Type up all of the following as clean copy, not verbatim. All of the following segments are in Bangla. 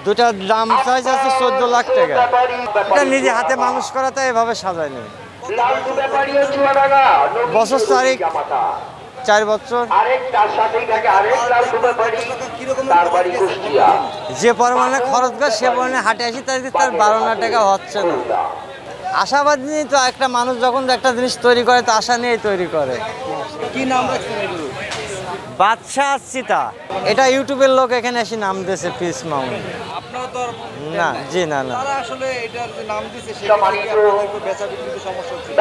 দুটার দাম চাইছে 14 লাখ টাকা। এটা নিজে হাতে মানুষ করাতে এভাবে সাজায়নি। বছর 4 বছর। যে পরিমাণে খরচ করে সে পরিমাণে হাটে আসি তার 12 টাকা হচ্ছে না। আশাবাদ নিয়ে তো একটা মানুষ যখন একটা জিনিস তৈরি করে তো আশা নিয়েই তৈরি করে। কি নাম রাখছেন এগুলো? বাদশা চিতা, এটা ইউটিউবের লোক এখানে এসে নাম দিয়েছে পিস মাউন্ট। আপনারা তো আর না, জি না। তারা আসলে এটার যে নাম দিয়েছে সেটা থেকে আপনাদের একটু বেচা বিক্রিতে সমস্যা হচ্ছে।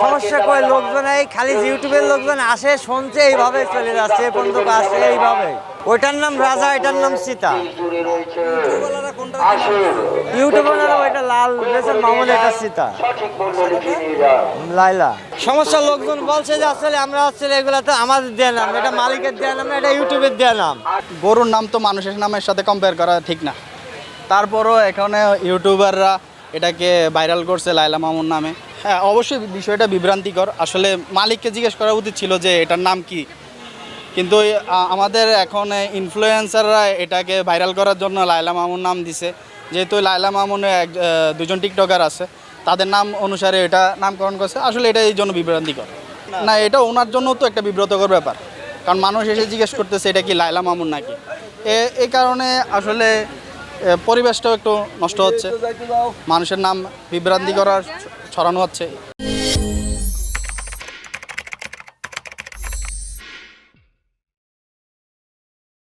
সমস্যা কয় লোকজন এই খালি ইউটিউবের লোকজন আসে শুনছে এইভাবে চলে যাচ্ছে এ পর্যন্ত আসে এইভাবে। ওইটার নাম রাজা, এটার নাম সীতা। ইউটিউবাররা কোনটা ইউটিউবাররা ওইটা লাল বেচের মামুন, এটা সীতা লাইলা। সমস্যা লোকজন বলছে যে আসলে আমরা আসলে এগুলা তো আমাদের দেয়া নাম, এটা মালিকের দেয়া নাম, এটা ইউটিউবের দেয়া নাম। গরুর নাম তো মানুষের নামের সাথে কম্পেয়ার করা ঠিক না। তারপরও এখানে ইউটিউবাররা এটাকে ভাইরাল করছে লাইলা মামুন নামে। হ্যাঁ, অবশ্যই বিষয়টা বিভ্রান্তিকর। আসলে মালিককে জিজ্ঞেস করা উচিত ছিল যে এটার নাম কি। কিন্তু আমাদের এখন ইনফ্লুয়েন্সাররা এটাকে ভাইরাল করার জন্য লাইলা মামুন নাম দিছে। যেহেতু লাইলা মামুনের দুজন টিকটকার আছে, তাদের নাম অনুসারে এটা নামকরণ করছে। আসলে এটা এই জন্য বিভ্রান্তিকর না, এটা ওনার জন্য তো একটা বিব্রতকর ব্যাপার। কারণ মানুষ এসে জিজ্ঞেস করতেছে এটা কি লাইলা মামুন নাকি। এই কারণে আসলে পরিবেশটাও একটু নষ্ট হচ্ছে, মানুষের নাম বিভ্রান্তি করার ছড়ানো হচ্ছে।